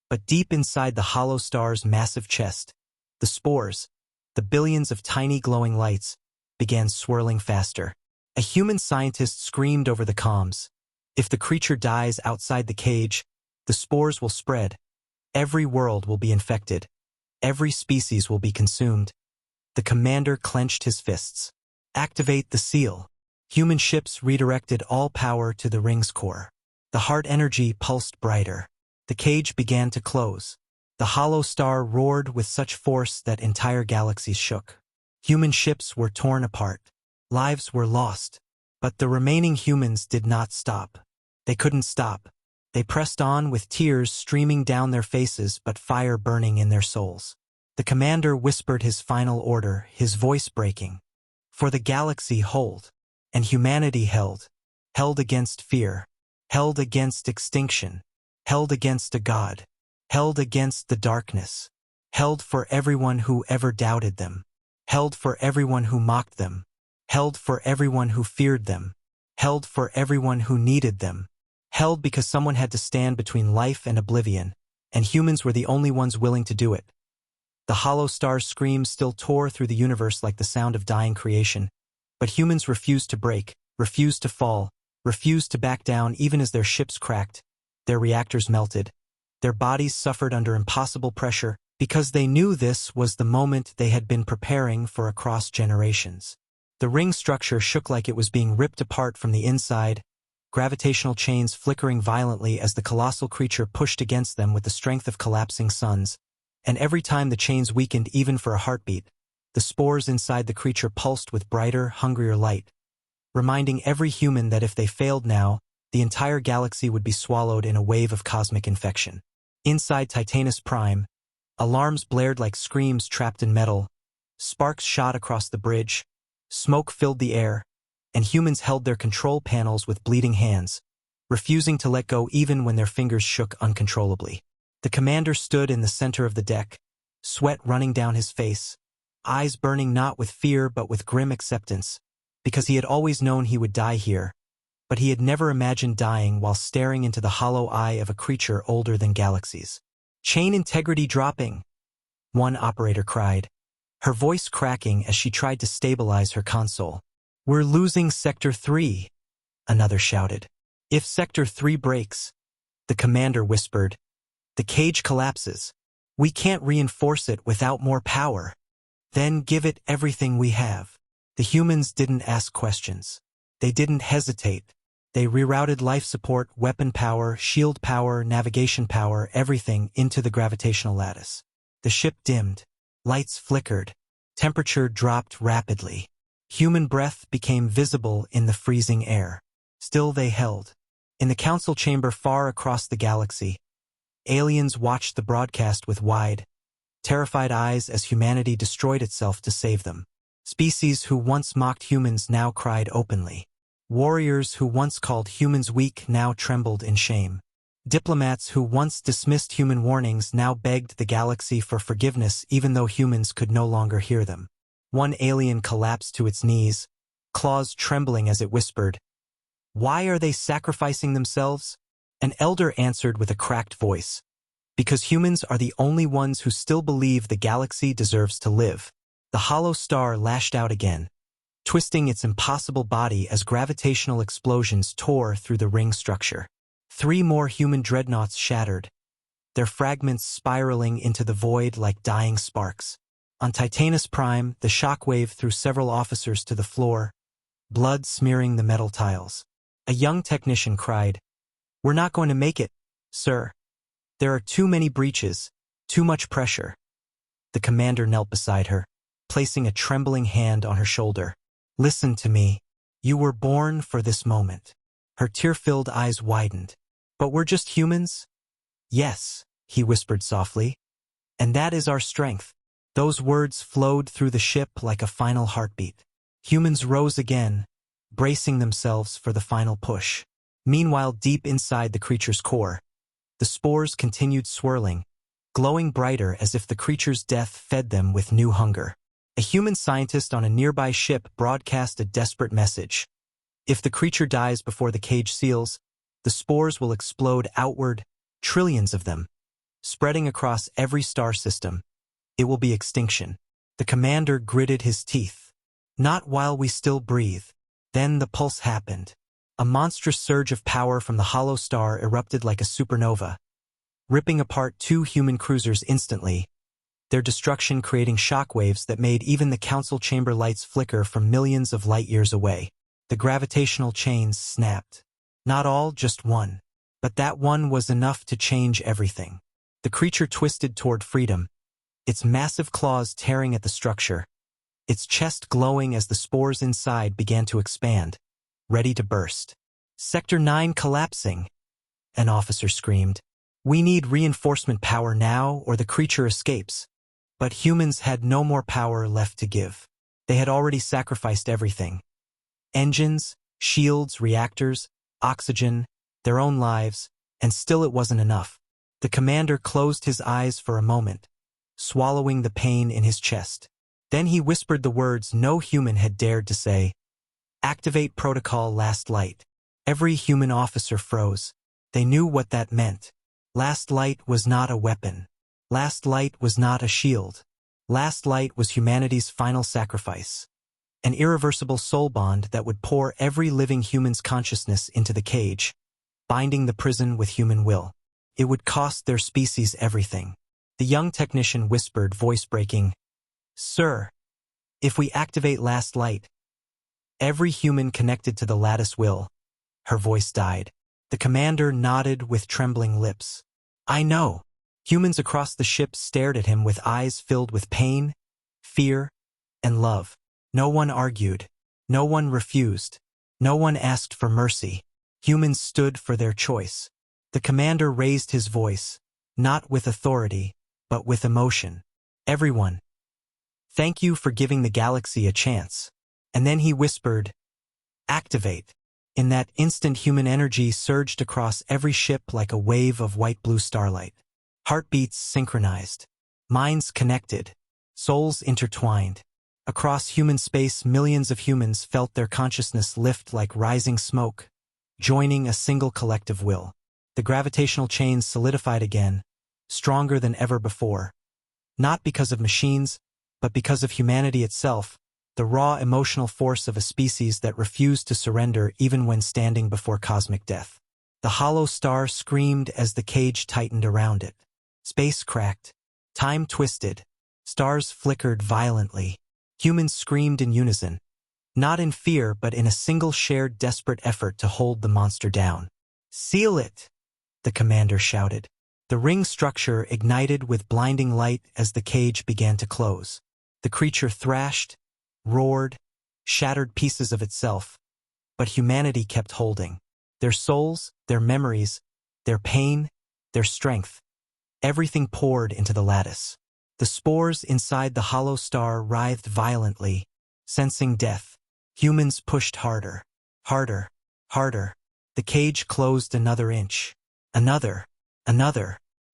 But deep inside the hollow star's massive chest, the spores, the billions of tiny glowing lights, began swirling faster. A human scientist screamed over the comms, "If the creature dies outside the cage, the spores will spread. Every world will be infected. Every species will be consumed." The commander clenched his fists. "Activate the seal." Human ships redirected all power to the ring's core. The heart energy pulsed brighter. The cage began to close. The hollow star roared with such force that entire galaxies shook. Human ships were torn apart. Lives were lost. But the remaining humans did not stop. They couldn't stop. They pressed on with tears streaming down their faces but fire burning in their souls. The commander whispered his final order, his voice breaking. For the galaxy hold, and humanity held against fear, held against extinction, held against a god, held against the darkness, held for everyone who ever doubted them, held for everyone who mocked them, held for everyone who feared them, held for everyone who needed them, held because someone had to stand between life and oblivion, and humans were the only ones willing to do it. The hollow star's scream still tore through the universe like the sound of dying creation, but humans refused to break, refused to fall, refused to back down even as their ships cracked, their reactors melted, their bodies suffered under impossible pressure, because they knew this was the moment they had been preparing for across generations. The ring structure shook like it was being ripped apart from the inside, gravitational chains flickering violently as the colossal creature pushed against them with the strength of collapsing suns. And every time the chains weakened even for a heartbeat, the spores inside the creature pulsed with brighter, hungrier light, reminding every human that if they failed now, the entire galaxy would be swallowed in a wave of cosmic infection. Inside Titanus Prime, alarms blared like screams trapped in metal, sparks shot across the bridge, smoke filled the air, and humans held their control panels with bleeding hands, refusing to let go even when their fingers shook uncontrollably. The commander stood in the center of the deck, sweat running down his face, eyes burning not with fear but with grim acceptance, because he had always known he would die here, but he had never imagined dying while staring into the hollow eye of a creature older than galaxies. "Chain integrity dropping," one operator cried, her voice cracking as she tried to stabilize her console. "We're losing Sector 3, another shouted. "If Sector 3 breaks," the commander whispered, "the cage collapses. We can't reinforce it without more power. Then give it everything we have." The humans didn't ask questions. They didn't hesitate. They rerouted life support, weapon power, shield power, navigation power, everything into the gravitational lattice. The ship dimmed. Lights flickered. Temperature dropped rapidly. Human breath became visible in the freezing air. Still they held. In the council chamber far across the galaxy, aliens watched the broadcast with wide, terrified eyes as humanity destroyed itself to save them. Species who once mocked humans now cried openly. Warriors who once called humans weak now trembled in shame. Diplomats who once dismissed human warnings now begged the galaxy for forgiveness even though humans could no longer hear them. One alien collapsed to its knees, claws trembling as it whispered, "Why are they sacrificing themselves?" An elder answered with a cracked voice, "Because humans are the only ones who still believe the galaxy deserves to live." The hollow star lashed out again, twisting its impossible body as gravitational explosions tore through the ring structure. 3 more human dreadnoughts shattered, their fragments spiraling into the void like dying sparks. On Titanus Prime, the shockwave threw several officers to the floor, blood smearing the metal tiles. A young technician cried, "We're not going to make it, sir. There are too many breaches, too much pressure." The commander knelt beside her, placing a trembling hand on her shoulder. "Listen to me. You were born for this moment." Her tear-filled eyes widened. "But we're just humans?" "Yes," he whispered softly. "And that is our strength." Those words flowed through the ship like a final heartbeat. Humans rose again, bracing themselves for the final push. Meanwhile, deep inside the creature's core, the spores continued swirling, glowing brighter as if the creature's death fed them with new hunger. A human scientist on a nearby ship broadcast a desperate message. "If the creature dies before the cage seals, the spores will explode outward, trillions of them, spreading across every star system. It will be extinction." The commander gritted his teeth. "Not while we still breathe." Then the pulse happened. A monstrous surge of power from the hollow star erupted like a supernova, ripping apart 2 human cruisers instantly, their destruction creating shockwaves that made even the council chamber lights flicker from millions of light-years away. The gravitational chains snapped. Not all, just one. But that one was enough to change everything. The creature twisted toward freedom, its massive claws tearing at the structure, its chest glowing as the spores inside began to expand, ready to burst. "Sector 9 collapsing," an officer screamed. "We need reinforcement power now or the creature escapes." But humans had no more power left to give. They had already sacrificed everything. Engines, shields, reactors, oxygen, their own lives, and still it wasn't enough. The commander closed his eyes for a moment, swallowing the pain in his chest. Then he whispered the words no human had dared to say. "Activate protocol last light." Every human officer froze. They knew what that meant. Last light was not a weapon. Last light was not a shield. Last light was humanity's final sacrifice. An irreversible soul bond that would pour every living human's consciousness into the cage, binding the prison with human will. It would cost their species everything. The young technician whispered, voice breaking, "Sir, if we activate last light, every human connected to the lattice will." Her voice died. The commander nodded with trembling lips. "I know." Humans across the ship stared at him with eyes filled with pain, fear, and love. No one argued. No one refused. No one asked for mercy. Humans stood for their choice. The commander raised his voice, not with authority, but with emotion. "Everyone, thank you for giving the galaxy a chance." And then he whispered, "Activate." In that instant, human energy surged across every ship like a wave of white-blue starlight. Heartbeats synchronized, minds connected, souls intertwined. Across human space, millions of humans felt their consciousness lift like rising smoke, joining a single collective will. The gravitational chains solidified again, stronger than ever before. Not because of machines, but because of humanity itself, the raw emotional force of a species that refused to surrender even when standing before cosmic death. The hollow star screamed as the cage tightened around it. Space cracked. Time twisted. Stars flickered violently. Humans screamed in unison. Not in fear, but in a single shared desperate effort to hold the monster down. "Seal it!" the commander shouted. The ring structure ignited with blinding light as the cage began to close. The creature thrashed, roared, shattered pieces of itself. But humanity kept holding. Their souls, their memories, their pain, their strength. Everything poured into the lattice. The spores inside the hollow star writhed violently, sensing death. Humans pushed harder, harder, harder. The cage closed another inch. Another.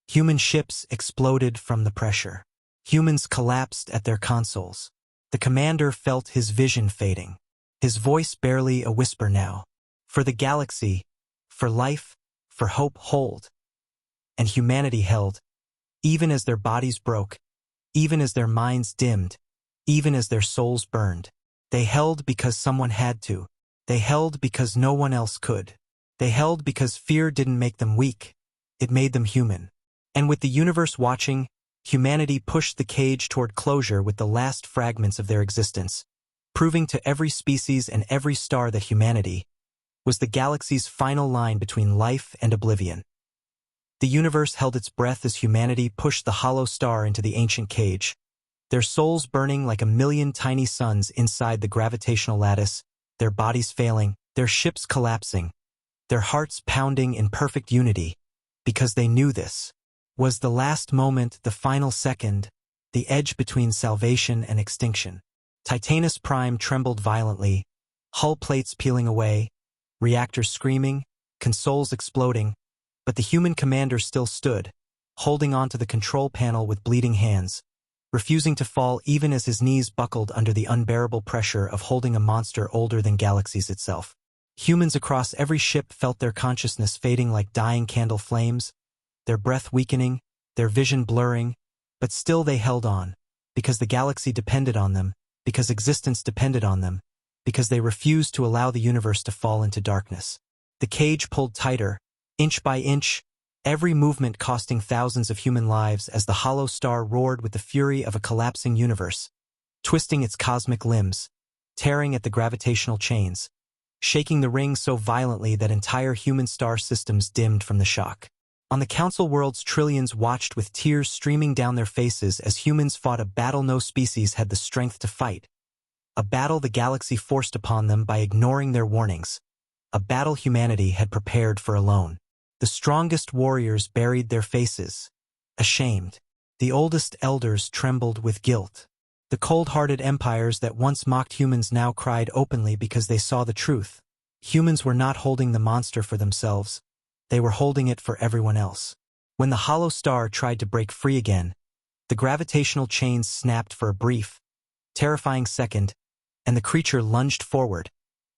Human ships exploded from the pressure. Humans collapsed at their consoles. The commander felt his vision fading. His voice barely a whisper now. For the galaxy, for life, for hope, hold. And humanity held, even as their bodies broke, even as their minds dimmed, even as their souls burned. They held because someone had to. They held because no one else could. They held because fear didn't make them weak. It made them human. And with the universe watching, humanity pushed the cage toward closure with the last fragments of their existence, proving to every species and every star that humanity was the galaxy's final line between life and oblivion. The universe held its breath as humanity pushed the hollow star into the ancient cage, their souls burning like a million tiny suns inside the gravitational lattice, their bodies failing, their ships collapsing, their hearts pounding in perfect unity, because they knew this was the last moment, the final second, the edge between salvation and extinction. Titanus Prime trembled violently, hull plates peeling away, reactors screaming, consoles exploding, but the human commander still stood, holding onto the control panel with bleeding hands, refusing to fall even as his knees buckled under the unbearable pressure of holding a monster older than galaxies itself. Humans across every ship felt their consciousness fading like dying candle flames, their breath weakening, their vision blurring, but still they held on, because the galaxy depended on them, because existence depended on them, because they refused to allow the universe to fall into darkness. The cage pulled tighter, inch by inch, every movement costing thousands of human lives as the hollow star roared with the fury of a collapsing universe, twisting its cosmic limbs, tearing at the gravitational chains, shaking the ring so violently that entire human star systems dimmed from the shock. On the Council worlds, trillions watched with tears streaming down their faces as humans fought a battle no species had the strength to fight, a battle the galaxy forced upon them by ignoring their warnings, a battle humanity had prepared for alone. The strongest warriors buried their faces, ashamed. The oldest elders trembled with guilt. The cold-hearted empires that once mocked humans now cried openly because they saw the truth. Humans were not holding the monster for themselves. They were holding it for everyone else. When the hollow star tried to break free again, the gravitational chains snapped for a brief, terrifying second, and the creature lunged forward,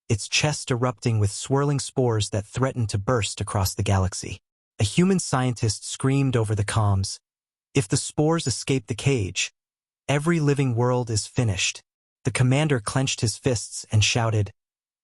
its chest erupting with swirling spores that threatened to burst across the galaxy. A human scientist screamed over the comms, "If the spores escape the cage, every living world is finished." The commander clenched his fists and shouted,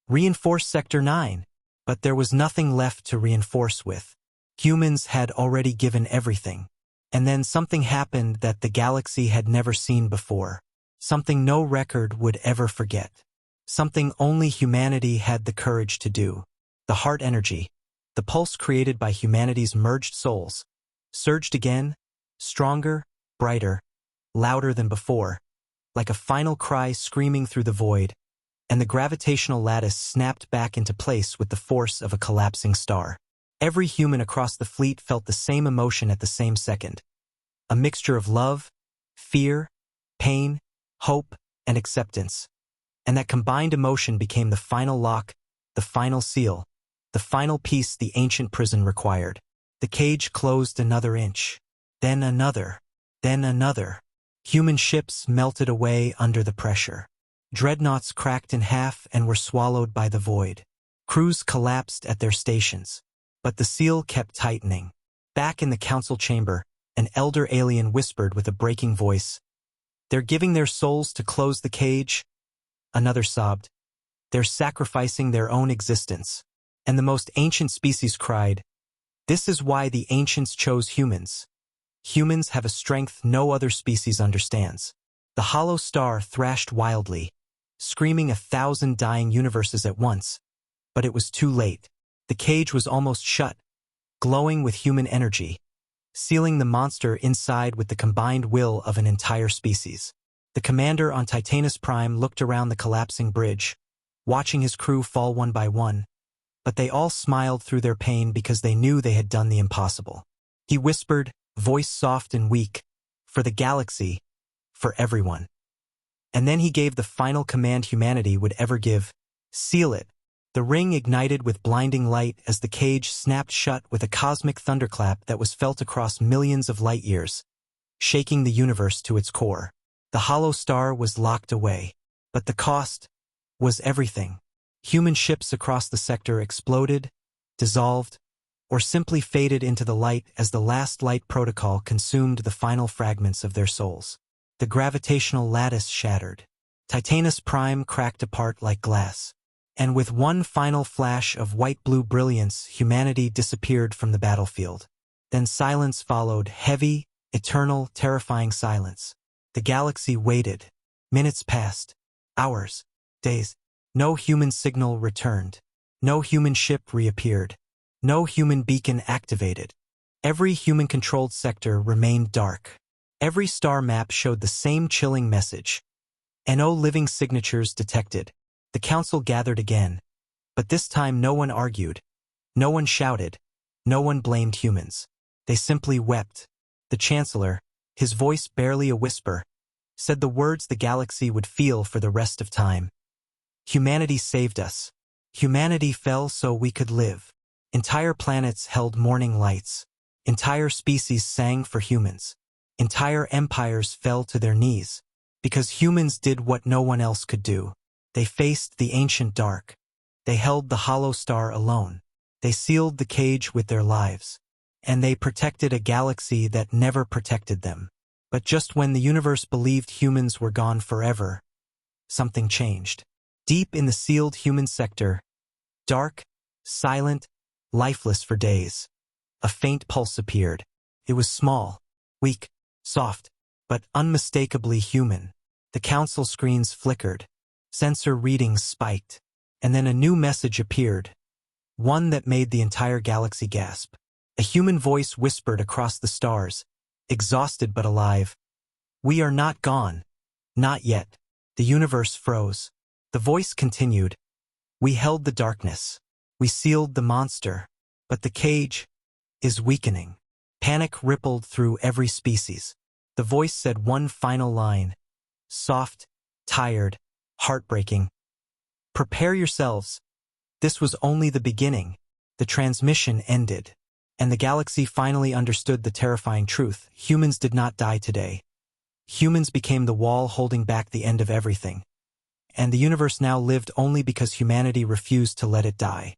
"Reinforce Sector 9!" But there was nothing left to reinforce with. Humans had already given everything. And then something happened that the galaxy had never seen before. Something no record would ever forget. Something only humanity had the courage to do. The heart energy, the pulse created by humanity's merged souls, surged again, stronger, brighter, louder than before, like a final cry screaming through the void, and the gravitational lattice snapped back into place with the force of a collapsing star. Every human across the fleet felt the same emotion at the same second. A mixture of love, fear, pain, hope, and acceptance. And that combined emotion became the final lock, the final seal, the final piece the ancient prison required. The cage closed another inch, then another, then another. Human ships melted away under the pressure. Dreadnoughts cracked in half and were swallowed by the void. Crews collapsed at their stations. But the seal kept tightening. Back in the council chamber, an elder alien whispered with a breaking voice, "They're giving their souls to close the cage." Another sobbed, "They're sacrificing their own existence." And the most ancient species cried, "This is why the ancients chose humans. Humans have a strength no other species understands." The hollow star thrashed wildly, screaming 1,000 dying universes at once. But it was too late. The cage was almost shut, glowing with human energy, sealing the monster inside with the combined will of an entire species. The commander on Titanus Prime looked around the collapsing bridge, watching his crew fall one by one, but they all smiled through their pain because they knew they had done the impossible. He whispered, voice soft and weak, "For the galaxy, for everyone." And then he gave the final command humanity would ever give, "Seal it." The ring ignited with blinding light as the cage snapped shut with a cosmic thunderclap that was felt across millions of light years, shaking the universe to its core. The hollow star was locked away, but the cost was everything. Human ships across the sector exploded, dissolved, or simply faded into the light as the last light protocol consumed the final fragments of their souls. The gravitational lattice shattered. Titanus Prime cracked apart like glass. And with one final flash of white-blue brilliance, humanity disappeared from the battlefield. Then silence followed, heavy, eternal, terrifying silence. The galaxy waited. Minutes passed. Hours. Days. No human signal returned. No human ship reappeared. No human beacon activated. Every human-controlled sector remained dark. Every star map showed the same chilling message. No living signatures detected. The council gathered again, but this time no one argued, no one shouted, no one blamed humans. They simply wept. The Chancellor, his voice barely a whisper, said the words the galaxy would feel for the rest of time. Humanity saved us. Humanity fell so we could live. Entire planets held morning lights. Entire species sang for humans. Entire empires fell to their knees, because humans did what no one else could do. They faced the ancient dark. They held the hollow star alone. They sealed the cage with their lives. And they protected a galaxy that never protected them. But just when the universe believed humans were gone forever, something changed. Deep in the sealed human sector, dark, silent, lifeless for days, a faint pulse appeared. It was small, weak, soft, but unmistakably human. The council screens flickered. Sensor readings spiked, and then a new message appeared, one that made the entire galaxy gasp. A human voice whispered across the stars, exhausted but alive, "We are not gone. Not yet." The universe froze. The voice continued, "We held the darkness. We sealed the monster. But the cage, is weakening. Panic rippled through every species. The voice said one final line, soft, tired, heartbreaking. Prepare yourselves. This was only the beginning. The transmission ended, and the galaxy finally understood the terrifying truth. Humans did not die today. Humans became the wall holding back the end of everything. And the universe now lived only because humanity refused to let it die.